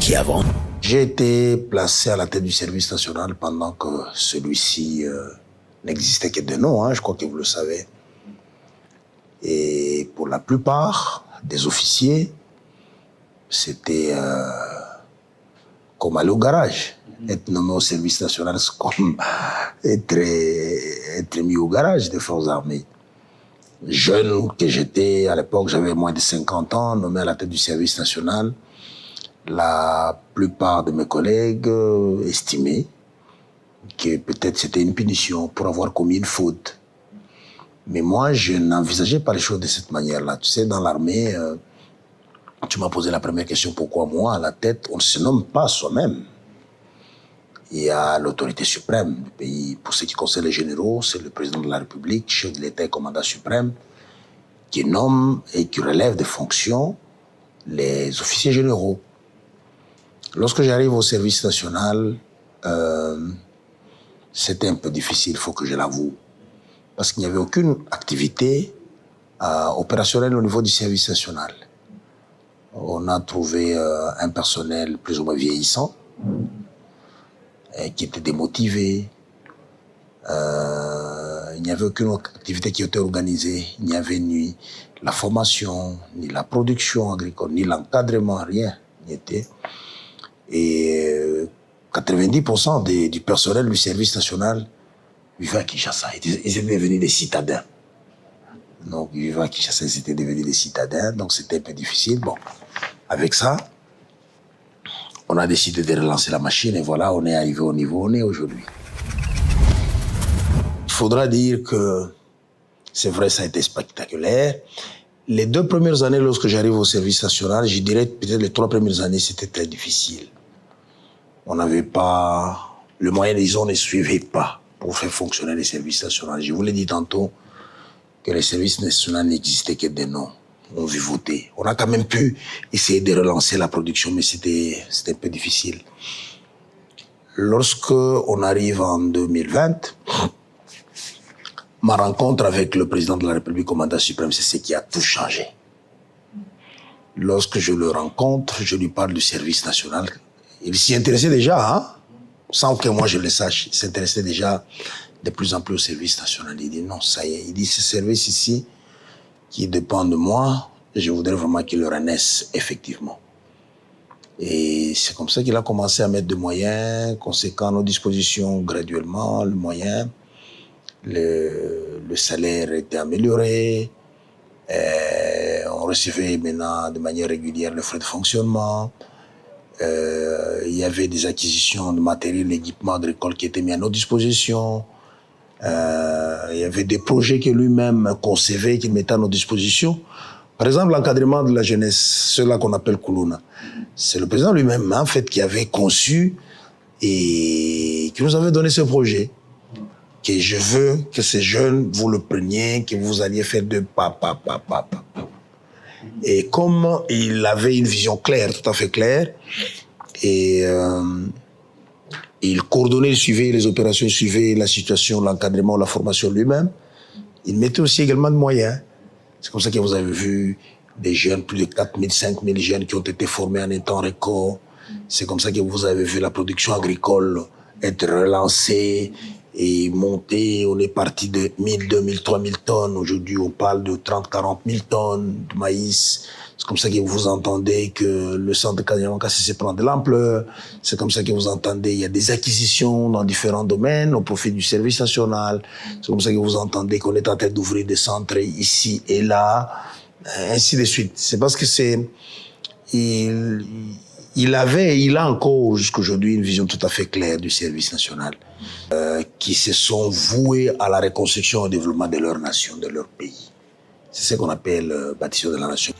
qui avant. J'ai été placé à la tête du service national pendant que celui-ci n'existait que de nom, hein, je crois que vous le savez. Et pour la plupart des officiers, c'était comme aller au garage. Être nommé au service national, c'est comme être mis au garage des forces armées. Jeune que j'étais, à l'époque, j'avais moins de 50 ans, nommé à la tête du service national. La plupart de mes collègues estimaient que peut-être c'était une punition pour avoir commis une faute. Mais moi, je n'envisageais pas les choses de cette manière-là. Tu sais, dans l'armée, tu m'as posé la première question, pourquoi moi, à la tête, on ne se nomme pas soi-même. Il y a l'autorité suprême du pays. Pour ce qui concerne les généraux, c'est le président de la République, chef de l'État et commandant suprême, qui nomme et qui relève des fonctions les officiers généraux. Lorsque j'arrive au service national, c'était un peu difficile, il faut que je l'avoue, parce qu'il n'y avait aucune activité opérationnelle au niveau du service national. On a trouvé un personnel plus ou moins vieillissant, qui était démotivé. Il n'y avait aucune activité qui était organisée. Il n'y avait ni la formation, ni la production agricole, ni l'encadrement, rien n'y était. Et 90% du personnel du service national vivait à Kinshasa. Ils étaient devenus des citadins. Donc, ils vivaient à Kinshasa, ils étaient devenus des citadins. Donc, c'était un peu difficile. Bon, avec ça, on a décidé de relancer la machine et voilà, on est arrivé au niveau où on est aujourd'hui. Il faudra dire que c'est vrai, ça a été spectaculaire. Les 2 premières années, lorsque j'arrive au service national, je dirais peut-être les 3 premières années, c'était très difficile. On n'avait pas... Le moyen, disons, ne suivait pas pour faire fonctionner les services nationaux. Je vous l'ai dit tantôt que les services nationaux n'existaient que des noms. On vivotait. On a quand même pu essayer de relancer la production, mais c'était un peu difficile. Lorsque on arrive en 2020, ma rencontre avec le président de la République, commandant suprême, c'est ce qui a tout changé. Lorsque je le rencontre, je lui parle du service national. Il s'y intéressait déjà, hein, sans que moi je le sache. Il s'intéressait déjà de plus en plus au service national. Il dit non, ça y est. Il dit ce service ici, qui dépend de moi, je voudrais vraiment qu'il le renaisse effectivement. Et c'est comme ça qu'il a commencé à mettre des moyens conséquents à nos dispositions graduellement, le moyen. Le salaire était amélioré, on recevait maintenant de manière régulière le frais de fonctionnement, il y avait des acquisitions de matériel, d'équipements agricoles qui étaient mis à nos dispositions, il y avait des projets que lui-même concevait, qu'il mettait à nos dispositions. Par exemple, l'encadrement de la jeunesse, ceux-là qu'on appelle Koulouna, c'est le président lui-même en fait qui avait conçu et qui nous avait donné ce projet. Que je veux que ces jeunes, vous le preniez, que vous alliez faire de papa. Et comme il avait une vision claire, tout à fait claire, et il coordonnait, il suivait les opérations, il suivait la situation, l'encadrement, la formation lui-même, il mettait aussi également de moyens. C'est comme ça que vous avez vu des jeunes, plus de 4 000, 5 000 jeunes qui ont été formés en un temps record. C'est comme ça que vous avez vu la production agricole être relancée et monter. On est parti de 1000, 2000, 3000 tonnes. Aujourd'hui, on parle de 30, 40 000 tonnes de maïs. C'est comme ça que vous entendez que le centre de Kanyamanka se prend de l'ampleur. C'est comme ça que vous entendez, il y a des acquisitions dans différents domaines au profit du service national. C'est comme ça que vous entendez qu'on est en train d'ouvrir des centres ici et là, ainsi de suite. C'est parce que il a encore jusqu'aujourd'hui une vision tout à fait claire du service national, qui se sont voués à la reconstruction et au développement de leur nation, de leur pays. C'est ce qu'on appelle bâtisseur de la nation.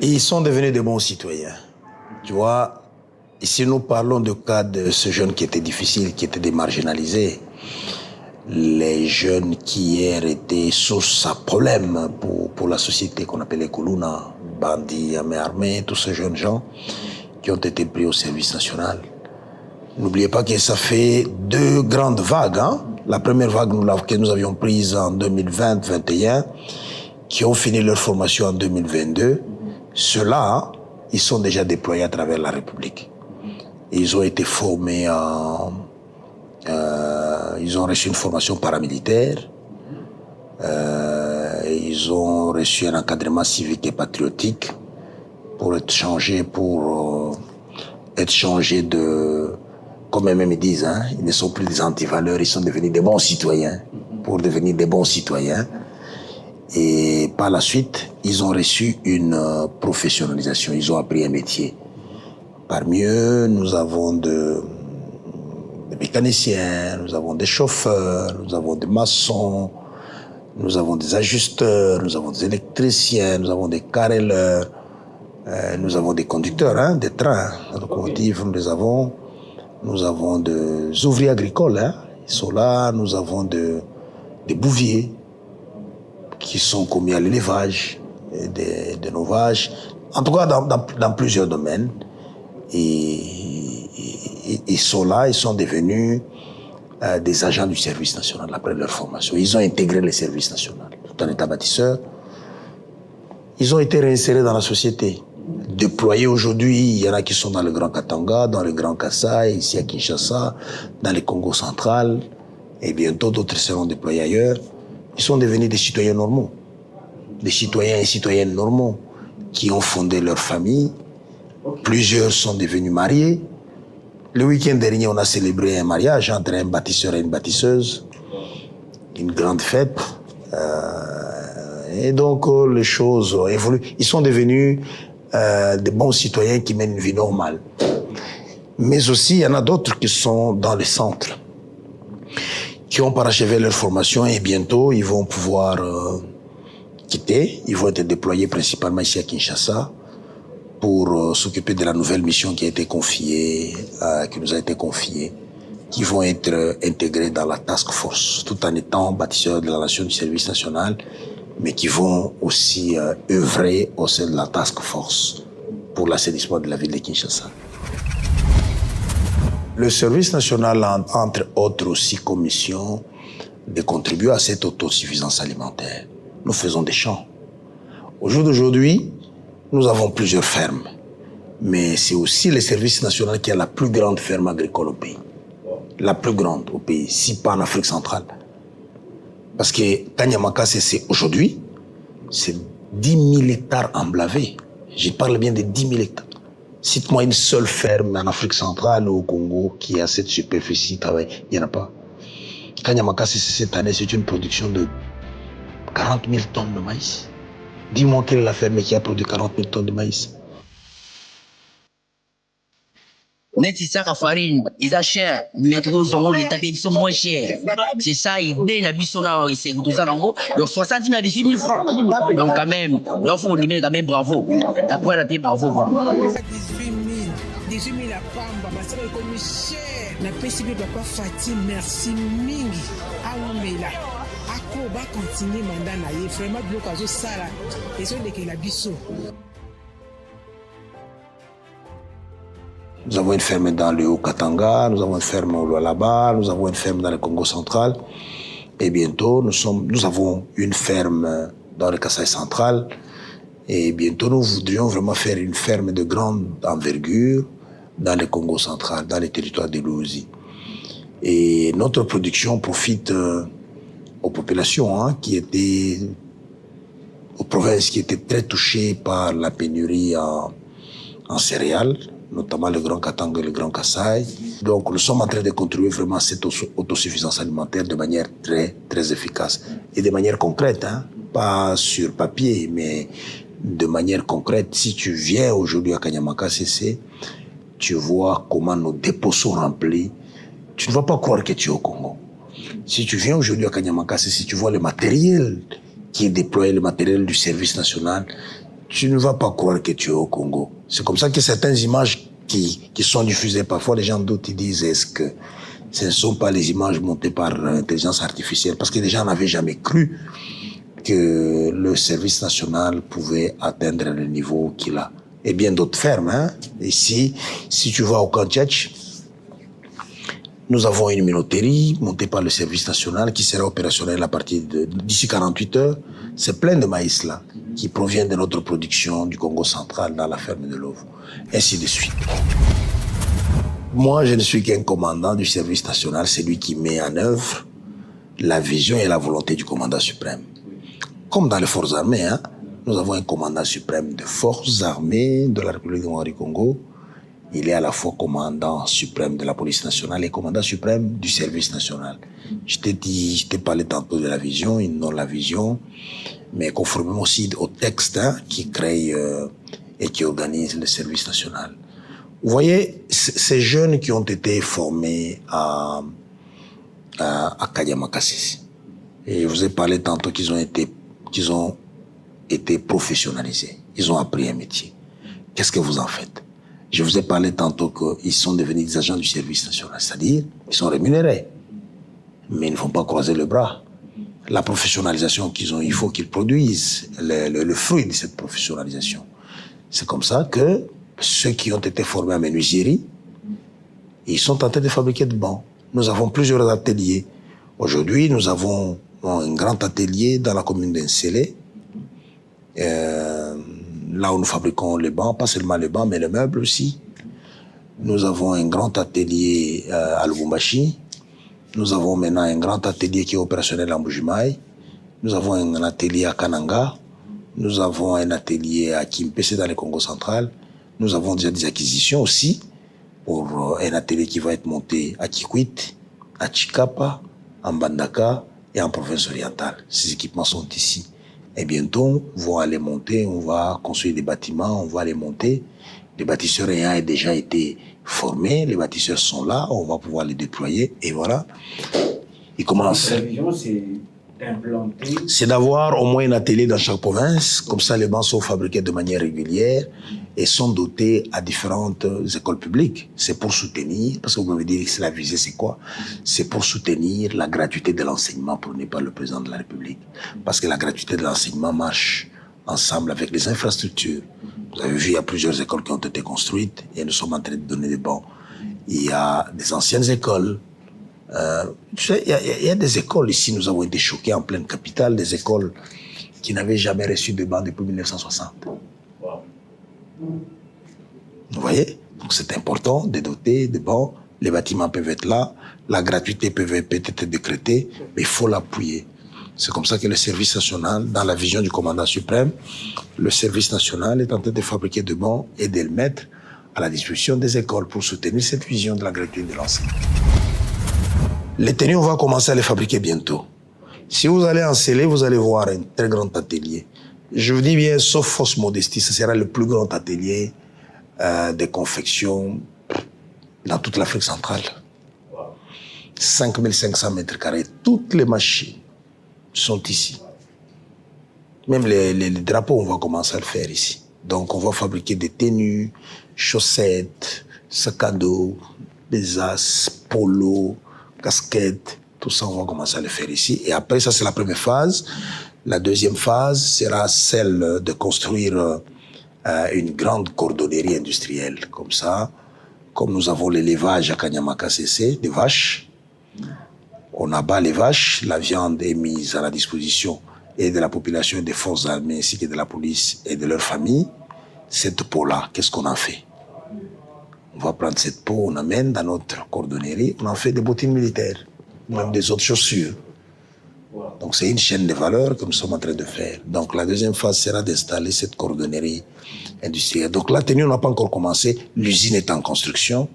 Et ils sont devenus de bons citoyens. Tu vois, ici nous parlons du cas de ce jeune qui était difficile, qui était démarginalisé. Les jeunes qui hier étaient source à problème pour la société qu'on appelle les Koulouna, bandits, armés, tous ces jeunes gens qui ont été pris au service national. N'oubliez pas que ça fait 2 grandes vagues. Hein? La première vague que nous avions prise en 2020-2021, qui ont fini leur formation en 2022, ceux-là, ils sont déjà déployés à travers la République. Ils ont été formés ils ont reçu une formation paramilitaire, ils ont reçu un encadrement civique et patriotique pour être changés, comme eux-mêmes ils disent, hein, ils ne sont plus des antivaleurs, ils sont devenus des bons citoyens, pour devenir des bons citoyens. Et par la suite, ils ont reçu une professionnalisation, ils ont appris un métier. Parmi eux, nous avons des mécaniciens, nous avons des chauffeurs, nous avons des maçons, nous avons des ajusteurs, nous avons des électriciens, nous avons des carreleurs, nous avons des conducteurs, hein, des trains, des locomotives, nous avons des ouvriers agricoles, hein, ils sont là, nous avons des bouviers qui sont commis à l'élevage de nos vaches, en tout cas dans plusieurs domaines. Et ils sont là, ils sont devenus des agents du service national après leur formation. Ils ont intégré le service national. Tout en état bâtisseur, ils ont été réinsérés dans la société. Déployés aujourd'hui, il y en a qui sont dans le Grand Katanga, dans le Grand Kasaï, ici à Kinshasa, dans le Congo central, et bientôt d'autres seront déployés ailleurs. Ils sont devenus des citoyens normaux, des citoyens et citoyennes normaux qui ont fondé leur famille. Plusieurs sont devenus mariés. Le week-end dernier, on a célébré un mariage entre un bâtisseur et une bâtisseuse, une grande fête. Et donc, les choses ont évolué. Ils sont devenus des bons citoyens qui mènent une vie normale. Mais aussi, il y en a d'autres qui sont dans les centres, qui ont parachevé leur formation et bientôt, ils vont pouvoir quitter. Ils vont être déployés principalement ici à Kinshasa pour s'occuper de la nouvelle mission qui a été confiée, qui nous a été confiée, qui vont être intégrés dans la task force, tout en étant bâtisseurs de la nation du service national, mais qui vont aussi œuvrer au sein de la task force pour l'assainissement de la ville de Kinshasa. Le service national a, entre autres aussi comme mission, de contribuer à cette autosuffisance alimentaire. Nous faisons des champs. Au jour d'aujourd'hui, nous avons plusieurs fermes, mais c'est aussi le service national qui a la plus grande ferme agricole au pays. La plus grande au pays, si pas en Afrique centrale. Parce que Kanyamaka, c'est aujourd'hui, c'est 10 000 hectares emblavés. Je parle bien de 10 000 hectares. Cite-moi une seule ferme en Afrique centrale ou au Congo qui a cette superficie de travail. Il n'y en a pas. Kanyamaka, cette année, c'est une production de 40 000 tonnes de maïs. Dis-moi quelle est la ferme qui a produit 40 000 tonnes de maïs. Neti saka farine, ils achètent, les gros ont les tapis sont moins chers. C'est ça, ils donnent la biso là, c'est tout ça en gros. Donc 70 000 à 18 000 francs. Donc quand même, là faut lui mettre quand même bravo. Après la bravo. 18 000 à Pamba, ma sœur est connue cher. Na PCB papa Fatim, merci mingi. Aoumela. Ako ba continuer mandat na ye vraiment bloc azo sala. Et so de que la biso. Nous avons une ferme dans le Haut-Katanga, nous avons une ferme au Lualaba, nous avons une ferme dans le Congo central. Et bientôt, nous avons une ferme dans le Kasaï central. Et bientôt, nous voudrions vraiment faire une ferme de grande envergure dans le Congo central, dans les territoires de l'Ouzi. Et notre production profite aux populations aux provinces qui étaient très touchées par la pénurie en céréales, notamment le Grand Katanga et le Grand Kasaï. Donc nous sommes en train de contribuer vraiment à cette autosuffisance alimentaire de manière très, très efficace et de manière concrète, hein, pas sur papier, mais de manière concrète. Si tu viens aujourd'hui à Kanyamaka CC, tu vois comment nos dépôts sont remplis. Tu ne vas pas croire que tu es au Congo. Si tu viens aujourd'hui à Kanyamaka CC, tu vois le matériel qui est déployé, le matériel du service national, tu ne vas pas croire que tu es au Congo. C'est comme ça que certaines images qui sont diffusées, parfois les gens doutent, ils disent est-ce que ce ne sont pas les images montées par l'intelligence artificielle, parce que les gens n'avaient jamais cru que le service national pouvait atteindre le niveau qu'il a. Et bien d'autres fermes, hein. Ici, si tu vas au Kantchach, Nous avons une minoterie montée par le service national qui sera opérationnelle à partir d'ici 48 heures. C'est plein de maïs là qui provient de notre production du Congo central dans la ferme de Lovo. Ainsi de suite. Moi, je ne suis qu'un commandant du service national, c'est lui qui met en œuvre la vision et la volonté du commandant suprême. Comme dans les forces armées, hein, nous avons un commandant suprême de forces armées de la République démocratique du Congo. Il est à la fois commandant suprême de la police nationale et commandant suprême du service national. Je t'ai parlé tantôt de la vision, ils n'ont la vision, mais conformément aussi au texte hein, qui crée et qui organise le service national. Vous voyez, ces jeunes qui ont été formés à Kayama-Kasisi, et je vous ai parlé tantôt qu'ils ont été professionnalisés, ils ont appris un métier. Qu'est-ce que vous en faites? Je vous ai parlé tantôt qu'ils sont devenus des agents du service national, c'est-à-dire ils sont rémunérés, mais ils ne vont pas croiser le bras. La professionnalisation qu'ils ont, il faut qu'ils produisent le fruit de cette professionnalisation. C'est comme ça que ceux qui ont été formés à menuiserie, ils sont tentés de fabriquer de bancs. Nous avons plusieurs ateliers. Aujourd'hui, nous avons un grand atelier dans la commune d'Ensélé, là où nous fabriquons les bancs, pas seulement les bancs, mais les meubles aussi. Nous avons un grand atelier à Lubumbashi. Nous avons maintenant un grand atelier qui est opérationnel à Mbujimaï. Nous avons un atelier à Kananga. Nous avons un atelier à Kimpese dans le Congo central. Nous avons déjà des acquisitions aussi pour un atelier qui va être monté à Kikwit, à Chikapa, en Bandaka et en province orientale. Ces équipements sont ici. Et bientôt, on va les monter, on va construire des bâtiments, on va les monter. Les bâtisseurs ayant déjà été formés, les bâtisseurs sont là, on va pouvoir les déployer, et voilà. Ils commencent. C'est d'avoir au moins un atelier dans chaque province, comme ça les bancs sont fabriqués de manière régulière et sont dotés à différentes écoles publiques. C'est pour soutenir, parce que vous m'avez dit que c'est la visée, c'est quoi? C'est pour soutenir la gratuité de l'enseignement prônée par le président de la République. Parce que la gratuité de l'enseignement marche ensemble avec les infrastructures. Vous avez vu, il y a plusieurs écoles qui ont été construites et nous sommes en train de donner des bancs. Il y a des anciennes écoles. Tu sais, il y a des écoles ici, nous avons été choqués en pleine capitale, des écoles qui n'avaient jamais reçu de bancs depuis 1960. Wow. Vous voyez? Donc c'est important de doter de bancs. Les bâtiments peuvent être là, la gratuité peut être décrétée, mais il faut l'appuyer. C'est comme ça que le service national, dans la vision du commandant suprême, le service national est en train de fabriquer de bancs et de le mettre à la disposition des écoles pour soutenir cette vision de la gratuité de l'enseignement. Les tenues, on va commencer à les fabriquer bientôt. Si vous allez en Sélé, vous allez voir un très grand atelier. Je vous dis bien, sauf fausse modestie, ce sera le plus grand atelier de confection dans toute l'Afrique centrale. 5500 mètres carrés. Toutes les machines sont ici. Même les drapeaux, on va commencer à le faire ici. Donc, on va fabriquer des tenues, chaussettes, sacs à dos, besaces, polos, casquettes, tout ça, on va commencer à le faire ici. Et après, ça, c'est la première phase. La deuxième phase sera celle de construire une grande cordonnerie industrielle. Comme ça, comme nous avons l'élevage à Kanyama-Kasese, des vaches, on abat les vaches, la viande est mise à la disposition et de la population, des forces armées, ainsi que de la police et de leurs familles. Cette peau-là, qu'est-ce qu'on en fait? On va prendre cette peau, on amène dans notre cordonnerie, on en fait des bottines militaires, même des autres chaussures. Donc c'est une chaîne de valeur que nous sommes en train de faire. Donc la deuxième phase sera d'installer cette cordonnerie industrielle. Donc la tenue n'a pas encore commencé, l'usine est en construction.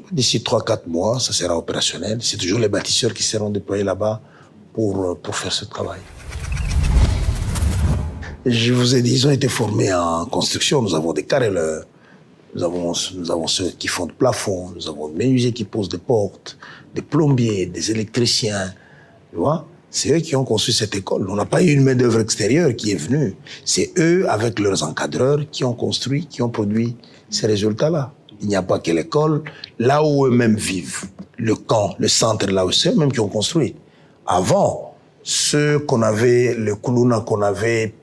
D'ici 3-4 mois, ça sera opérationnel. C'est toujours les bâtisseurs qui seront déployés là-bas pour faire ce travail. Je vous ai dit, ils ont été formés en construction. Nous avons des carreleurs. Nous avons ceux qui font de plafond, nous avons des menuisiers qui posent des portes, des plombiers, des électriciens. Tu vois? C'est eux qui ont construit cette école. On n'a pas eu une main-d'œuvre extérieure qui est venue. C'est eux, avec leurs encadreurs, qui ont construit, qui ont produit ces résultats-là. Il n'y a pas que l'école, là où eux-mêmes vivent, le camp, le centre, là où c'est eux-mêmes qui ont construit. Avant, ceux qu'on avait, le Kuluna qu'on avait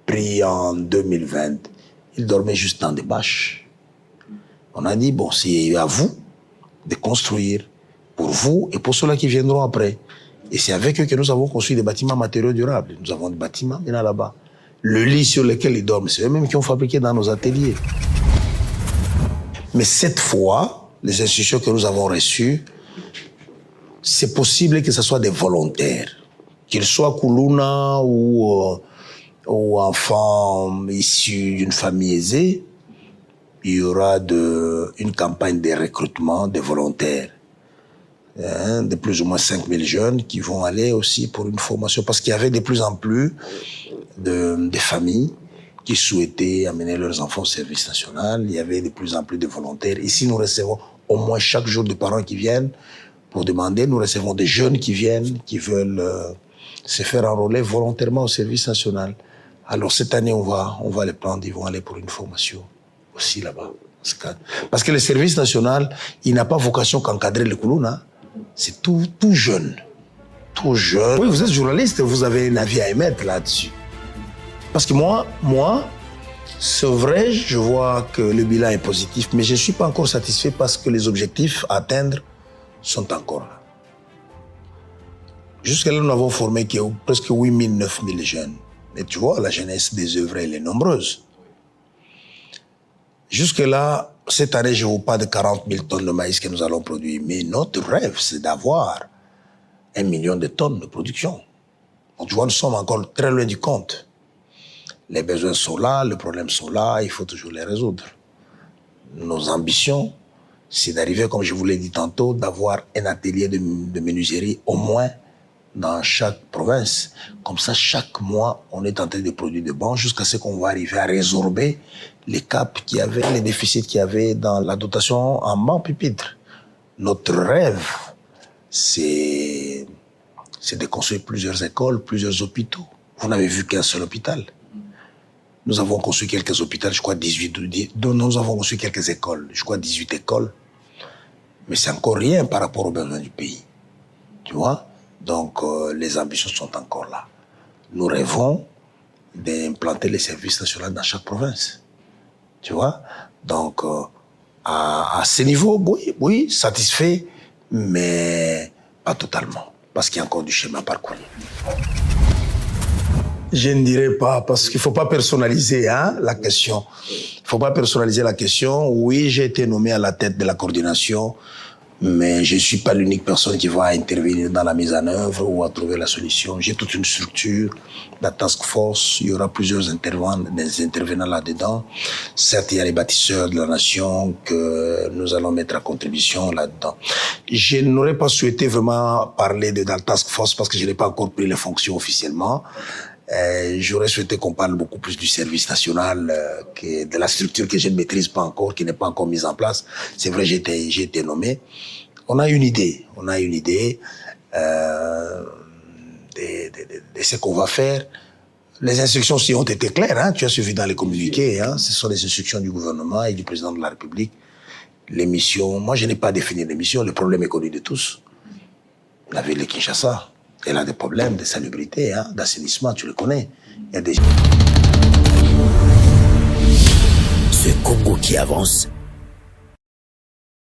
pris en 2020, ils dormaient juste dans des bâches. On a dit, bon, c'est à vous de construire pour vous et pour ceux-là qui viendront après. Et c'est avec eux que nous avons construit des bâtiments matériaux durables. Nous avons des bâtiments, il y en a là-bas. Le lit sur lequel ils dorment, c'est eux-mêmes qui ont fabriqué dans nos ateliers. Mais cette fois, les institutions que nous avons reçues, c'est possible que ce soit des volontaires, qu'ils soient Kuluna ou enfants issus d'une famille aisée. Il y aura une campagne de recrutement de volontaires, de plus ou moins 5000 jeunes qui vont aller aussi pour une formation, parce qu'il y avait de plus en plus de familles qui souhaitaient amener leurs enfants au service national. Il y avait de plus en plus de volontaires. Ici, nous recevons au moins chaque jour des parents qui viennent pour demander. Nous recevons des jeunes qui viennent, qui veulent se faire enrôler volontairement au service national. Alors cette année, on va les prendre, ils vont aller pour une formation aussi là-bas. Parce que le service national, il n'a pas vocation qu'encadrer le Kuluna. C'est tout jeune. Tout jeune. Oui, vous êtes journaliste, vous avez un avis à émettre là-dessus. Parce que moi, c'est vrai, je vois que le bilan est positif, mais je ne suis pas encore satisfait parce que les objectifs à atteindre sont encore là. Jusqu'à là, nous avons formé presque 8 000, 9 000 jeunes. Et tu vois, la jeunesse des œuvres, elle est nombreuse. Jusque-là, cette année, je ne vous parle de 40 000 tonnes de maïs que nous allons produire. Mais notre rêve, c'est d'avoir 1 million de tonnes de production. Donc, tu vois, nous sommes encore très loin du compte. Les besoins sont là, les problèmes sont là, il faut toujours les résoudre. Nos ambitions, c'est d'arriver, comme je vous l'ai dit tantôt, d'avoir un atelier de menuiserie au moins dans chaque province. Comme ça, chaque mois, on est en train de produire de bons jusqu'à ce qu'on va arriver à résorber les caps qu'il y avait, les déficits qu'il y avait dans la dotation en banc pupitre. Notre rêve, c'est de construire plusieurs écoles, plusieurs hôpitaux. Vous n'avez vu qu'un seul hôpital. Nous avons construit quelques hôpitaux, je crois 18, nous avons construit quelques écoles, je crois 18 écoles. Mais c'est encore rien par rapport aux besoins du pays. Tu vois? Donc, les ambitions sont encore là. Nous rêvons d'implanter les services nationaux dans chaque province. Tu vois? Donc, à ce niveau, oui, satisfait, mais pas totalement. Parce qu'il y a encore du chemin à parcourir. Je ne dirais pas, parce qu'il ne faut pas personnaliser la question. Il ne faut pas personnaliser la question. Oui, j'ai été nommé à la tête de la coordination, mais je ne suis pas l'unique personne qui va intervenir dans la mise en œuvre ou à trouver la solution. J'ai toute une structure, la task force, il y aura plusieurs intervenants là-dedans. Certes, il y a les bâtisseurs de la nation que nous allons mettre à contribution là-dedans. Je n'aurais pas souhaité vraiment parler de la task force parce que je n'ai pas encore pris les fonctions officiellement. J'aurais souhaité qu'on parle beaucoup plus du service national, que de la structure que je ne maîtrise pas encore, qui n'est pas encore mise en place. C'est vrai, j'ai été nommé. On a une idée de ce qu'on va faire. Les instructions aussi ont été claires, tu as suivi dans les communiqués, ce sont les instructions du gouvernement et du président de la République. Les missions, moi je n'ai pas défini les missions, le problème est connu de tous. La ville de Kinshasa, elle a des problèmes de salubrité, d'assainissement, tu le connais. Il y a des... Ce Congo qui avance